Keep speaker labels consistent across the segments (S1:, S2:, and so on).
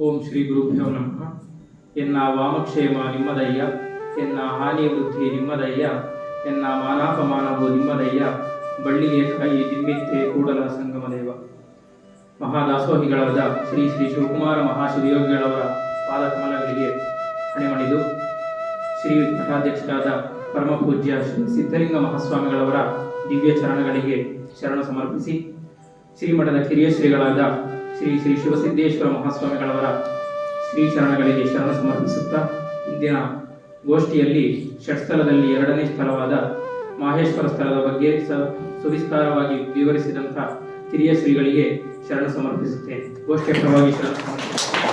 S1: ಓಂ ಶ್ರೀ ಗುರುಭ್ಯೋ ನಮಃ. ಎನ್ನ ವಾಮಕ್ಷೇಮ ನಿಮ್ಮದಯ್ಯ, ಎನ್ನ ಹಾನಿ ವೃದ್ಧಿ ನಿಮ್ಮದಯ್ಯ, ಎನ್ನ ಮಾನಾಪಮಾನವು ನಿಮ್ಮದಯ್ಯ, ಬಳ್ಳಿಗೆ ಕಾಯಿ ದಿಮ್ಮಿತ್ತೆ ಕೂಡಲ ಸಂಗಮದೇವ. ಮಹಾದಾಸೋಹಿಗಳಾದ ಶ್ರೀ ಶ್ರೀ ಶಿವಕುಮಾರ ಮಹಾಶಿವಯೋಗಿಗಳವರ ಪಾದಕಮಲಗಳಿಗೆ ಹಣೆಮಣಿದು ಶ್ರೀ ಮಠಾಧ್ಯಕ್ಷರಾದ ಪರಮ ಪೂಜ್ಯ ಶ್ರೀ ಸಿದ್ಧಲಿಂಗ ಮಹಾಸ್ವಾಮಿಗಳವರ ದಿವ್ಯ ಚರಣಗಳಿಗೆ ಶರಣ ಸಮರ್ಪಿಸಿ, ಶ್ರೀಮಠದ ಕಿರಿಯ ಶ್ರೀಗಳಾದ ಶ್ರೀ ಶ್ರೀ ಶಿವಸಿದ್ದೇಶ್ವರ ಮಹಾಸ್ವಾಮಿಗಳವರ ಶ್ರೀ ಚರಣಗಳಿಗೆ ಶರಣ ಸಮರ್ಪಿಸುತ್ತಾ, ಇಂದಿನ ಗೋಷ್ಠಿಯಲ್ಲಿ ಷಟ್ಸ್ಥಲದಲ್ಲಿ ಎರಡನೇ ಸ್ಥಳವಾದ ಮಾಹೇಶ್ವರ ಸ್ಥಳದ ಬಗ್ಗೆ ಸುವಿಸ್ತಾರವಾಗಿ ವಿವರಿಸಿದಂಥ ಕಿರಿಯ ಶ್ರೀಗಳಿಗೆ ಶರಣ ಸಮರ್ಪಿಸುತ್ತೇನೆ. ಗೋಷ್ಠಿಯ ಪರವಾಗಿ ಶರಣ ಸಮರ್ಪಿಸುತ್ತೇನೆ.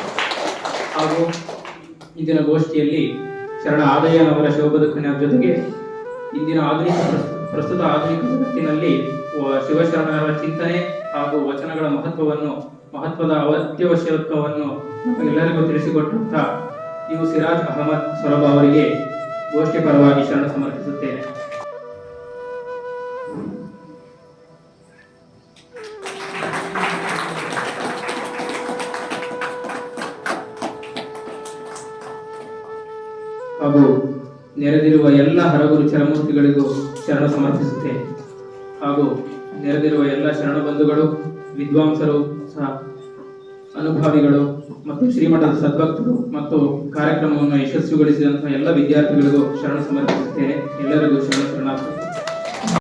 S1: ಹಾಗೂ ಇಂದಿನ ಗೋಷ್ಠಿಯಲ್ಲಿ ಶರಣ ಆದಯ್ಯನವರ ಶಿವಬದುಕಿನ ಜೊತೆಗೆ ಇಂದಿನ ಪ್ರಸ್ತುತ ಆಧುನಿಕ ಜಗತ್ತಿನಲ್ಲಿ ಶಿವಶರಣರ ಚಿಂತನೆ ಹಾಗೂ ವಚನಗಳ ಮಹತ್ವದ ಅತ್ಯವಶ್ಯಕವನ್ನು ನಮಗೆಲ್ಲರಿಗೂ ತಿಳಿಸಿಕೊಟ್ಟಂತ ಇವು ಸಿರಾಜ್ ಅಹಮದ್ ಸೊರಬ ಅವರಿಗೆ ಗೋಷ್ಠಿ ಪರವಾಗಿ ಶರಣ ಸಮರ್ಪಿಸುತ್ತೇನೆ. ಹಾಗೂ ನೆರೆದಿರುವ ಎಲ್ಲ ಹರಗುರು ಚರಮೂರ್ತಿಗಳಿಗೂ ಶರಣ ಸಮರ್ಪಿಸುತ್ತೇನೆ. ಹಾಗೂ ನೆರೆದಿರುವ ಎಲ್ಲ ಶರಣ ಬಂಧುಗಳು, ವಿದ್ವಾಂಸರು ಸಹ, ಅನುಭಾವಿಗಳು ಮತ್ತು ಶ್ರೀಮಠದ ಸದ್ಭಕ್ತರು ಮತ್ತು ಕಾರ್ಯಕ್ರಮವನ್ನು ಯಶಸ್ವಿಗೊಳಿಸಿದಂತಹ ಎಲ್ಲ ವಿದ್ಯಾರ್ಥಿಗಳಿಗೂ ಶರಣ ಸಮರ್ಪಿಸುತ್ತೇನೆ. ಎಲ್ಲರಿಗೂ ಶರಣಾರ್ಥಿ.